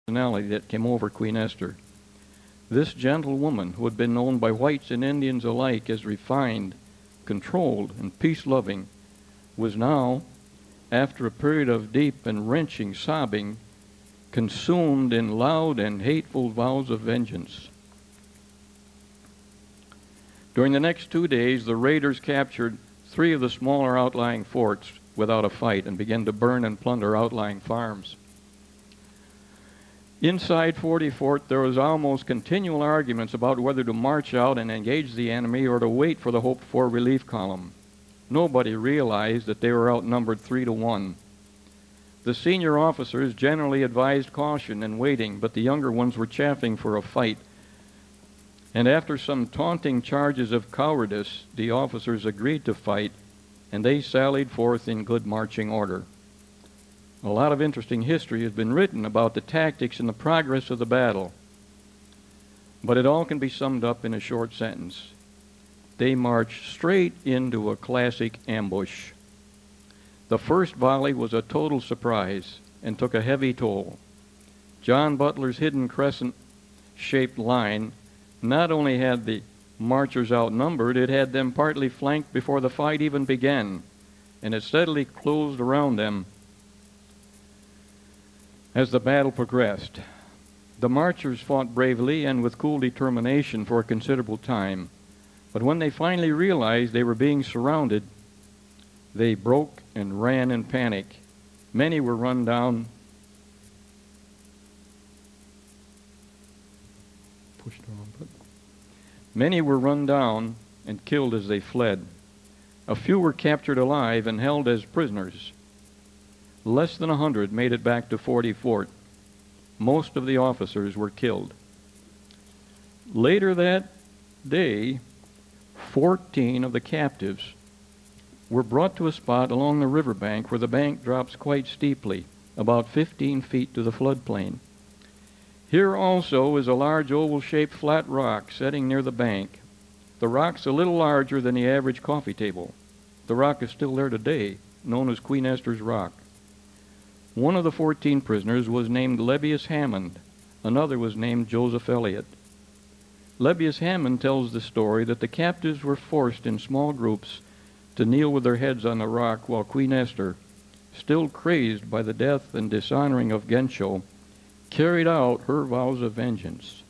personality that came over Queen Esther. This gentle woman, who had been known by whites and Indians alike as refined, controlled, and peace-loving, was now, after a period of deep and wrenching sobbing, consumed in loud and hateful vows of vengeance. During the next 2 days, the raiders captured 3 of the smaller outlying forts without a fight and began to burn and plunder outlying farms. Inside 40 Fort, there was almost continual arguments about whether to march out and engage the enemy or to wait for the hoped-for relief column. Nobody realized that they were outnumbered 3-1. The senior officers generally advised caution and waiting, but the younger ones were chaffing for a fight. And after some taunting charges of cowardice, the officers agreed to fight, and they sallied forth in good marching order. A lot of interesting history has been written about the tactics and the progress of the battle, but it all can be summed up in a short sentence. They marched straight into a classic ambush. The first volley was a total surprise and took a heavy toll. John Butler's hidden crescent-shaped line not only had the marchers outnumbered, it had them partly flanked before the fight even began, and it steadily closed around them as the battle progressed. The marchers fought bravely and with cool determination for a considerable time, but when they finally realized they were being surrounded, they broke and ran in panic. Many were run down, Many were run down and killed as they fled. A few were captured alive and held as prisoners. Less than 100 made it back to 40 Fort. Most of the officers were killed. Later that day, 14 of the captives were brought to a spot along the riverbank where the bank drops quite steeply, about 15 feet to the floodplain. Here also is a large oval-shaped flat rock setting near the bank. The rock's a little larger than the average coffee table. The rock is still there today, known as Queen Esther's Rock. One of the 14 prisoners was named Lebbeus Hammond. Another was named Joseph Elliott. Lebbeus Hammond tells the story that the captives were forced in small groups to kneel with their heads on the rock while Queen Esther, still crazed by the death and dishonoring of Gensho, carried out her vows of vengeance.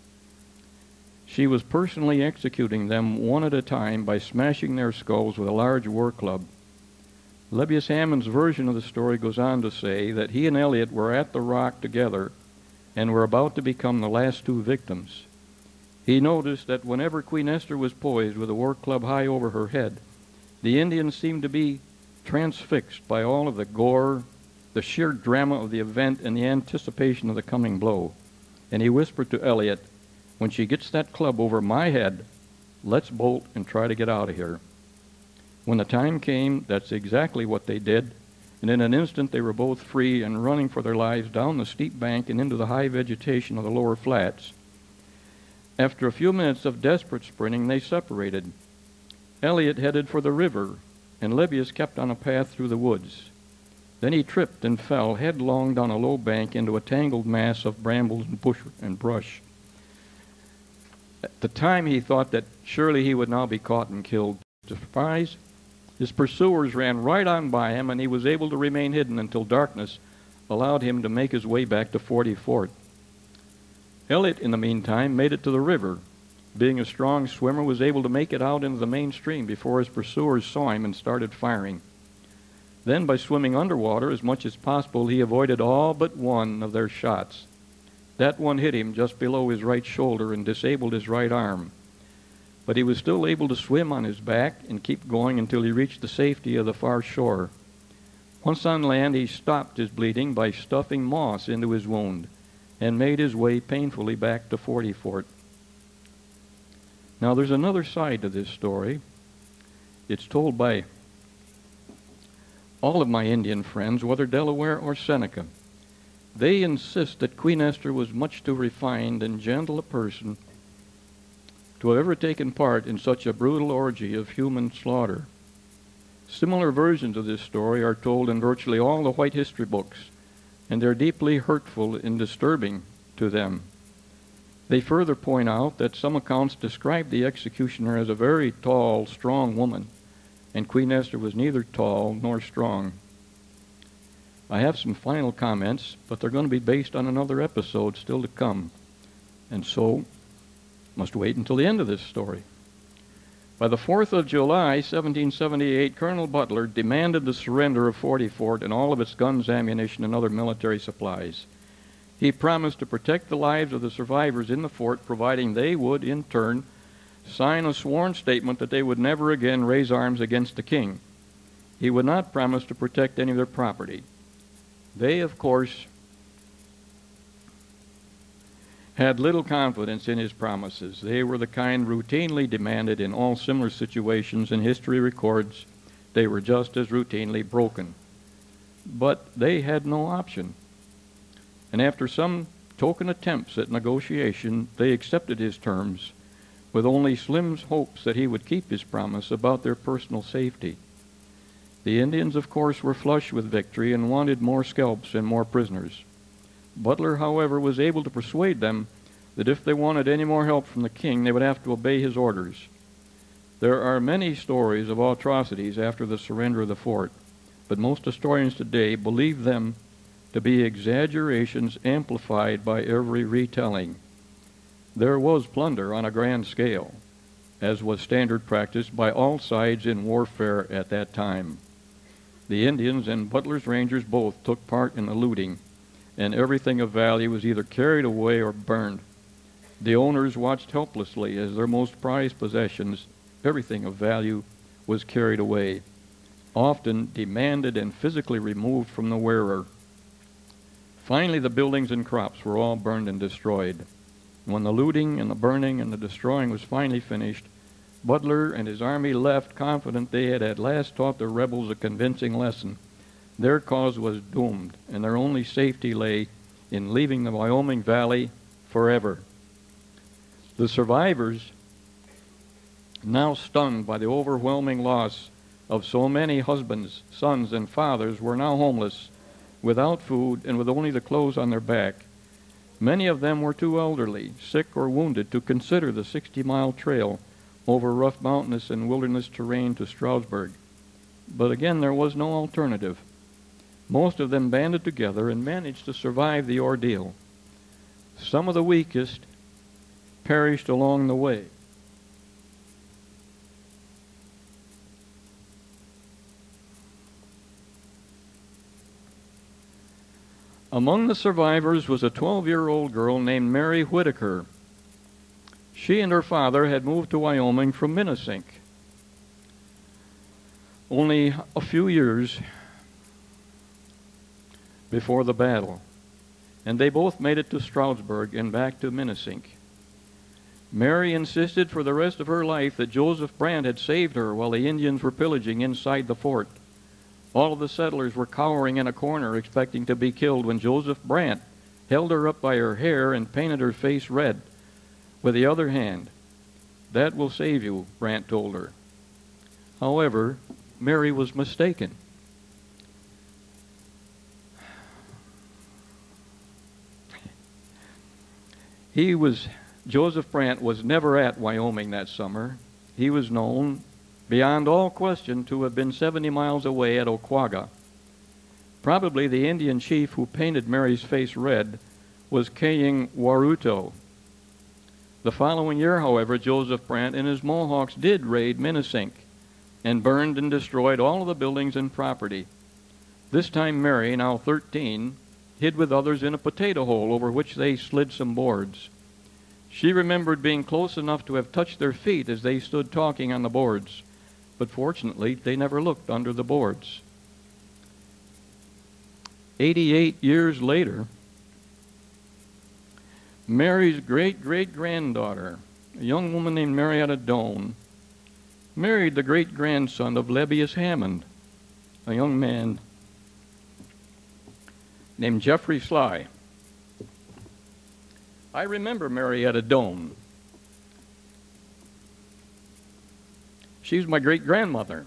She was personally executing them one at a time by smashing their skulls with a large war club. Lebbeus Hammond's version of the story goes on to say that he and Elliot were at the rock together and were about to become the last 2 victims. He noticed that whenever Queen Esther was poised with a war club high over her head, the Indians seemed to be transfixed by all of the gore, the sheer drama of the event, and the anticipation of the coming blow. And he whispered to Elliot, "When she gets that club over my head, let's bolt and try to get out of here." When the time came, that's exactly what they did, and in an instant they were both free and running for their lives down the steep bank and into the high vegetation of the lower flats. After a few minutes of desperate sprinting, they separated. Elliot headed for the river, and Lebbeus kept on a path through the woods. Then he tripped and fell headlong down a low bank into a tangled mass of brambles and brush. At the time he thought that surely he would now be caught and killed. To surprise, his pursuers ran right on by him, and he was able to remain hidden until darkness allowed him to make his way back to 40 Fort. Elliot, in the meantime, made it to the river. Being a strong swimmer, was able to make it out into the main stream before his pursuers saw him and started firing. Then, by swimming underwater as much as possible, he avoided all but one of their shots. That one hit him just below his right shoulder and disabled his right arm. But he was still able to swim on his back and keep going until he reached the safety of the far shore. Once on land, he stopped his bleeding by stuffing moss into his wound and made his way painfully back to 40 Fort. Now, there's another side to this story. It's told by all of my Indian friends, whether Delaware or Seneca. They insist that Queen Esther was much too refined and gentle a person to have ever taken part in such a brutal orgy of human slaughter. Similar versions of this story are told in virtually all the white history books, and they're deeply hurtful and disturbing to them. They further point out that some accounts describe the executioner as a very tall, strong woman, and Queen Esther was neither tall nor strong. I have some final comments, but they're going to be based on another episode still to come, and so must wait until the end of this story. By the 4th of July, 1778, Colonel Butler demanded the surrender of Forty Fort and all of its guns, ammunition, and other military supplies. He promised to protect the lives of the survivors in the fort, providing they would, in turn, sign a sworn statement that they would never again raise arms against the king. He would not promise to protect any of their property. They, of course, had little confidence in his promises. They were the kind routinely demanded in all similar situations, and history records they were just as routinely broken. But they had no option. And after some token attempts at negotiation, they accepted his terms, with only slim hopes that he would keep his promise about their personal safety. The Indians, of course, were flush with victory and wanted more scalps and more prisoners. Butler, however, was able to persuade them that if they wanted any more help from the king, they would have to obey his orders. There are many stories of atrocities after the surrender of the fort, but most historians today believe them to be exaggerations amplified by every retelling. There was plunder on a grand scale, as was standard practice by all sides in warfare at that time. The Indians and Butler's Rangers both took part in the looting, and everything of value was either carried away or burned. The owners watched helplessly as their most prized possessions, everything of value, was carried away, often demanded and physically removed from the wearer. Finally, the buildings and crops were all burned and destroyed. When the looting and the burning and the destroying was finally finished, Butler and his army left confident they had at last taught the rebels a convincing lesson. Their cause was doomed, and their only safety lay in leaving the Wyoming Valley forever. The survivors, now stunned by the overwhelming loss of so many husbands, sons, and fathers, were now homeless, without food, and with only the clothes on their back. Many of them were too elderly, sick, or wounded to consider the 60-mile trail over rough mountainous and wilderness terrain to Stroudsburg. But again, there was no alternative. Most of them banded together and managed to survive the ordeal. Some of the weakest perished along the way. Among the survivors was a 12-year-old girl named Mary Whitaker. She and her father had moved to Wyoming from Minisink only a few years before the battle, and they both made it to Stroudsburg and back to Minisink. Mary insisted for the rest of her life that Joseph Brant had saved her while the Indians were pillaging inside the fort. All of the settlers were cowering in a corner expecting to be killed when Joseph Brant held her up by her hair and painted her face red with the other hand. "That will save you," Brant told her. However, Mary was mistaken. Joseph Brant was never at Wyoming that summer. He was known, beyond all question, to have been 70 miles away at Oquaga. Probably the Indian chief who painted Mary's face red was Kaying Waruto. The following year, however, Joseph Brant and his Mohawks did raid Minisink and burned and destroyed all of the buildings and property. This time Mary, now 13, hid with others in a potato hole over which they slid some boards. She remembered being close enough to have touched their feet as they stood talking on the boards, but fortunately they never looked under the boards. 88 years later, Mary's great-great-granddaughter, a young woman named Marietta Doane, married the great-grandson of Lebbeus Hammond, a young man named Jeffrey Sly. I remember Marietta Doane. She was my great-grandmother.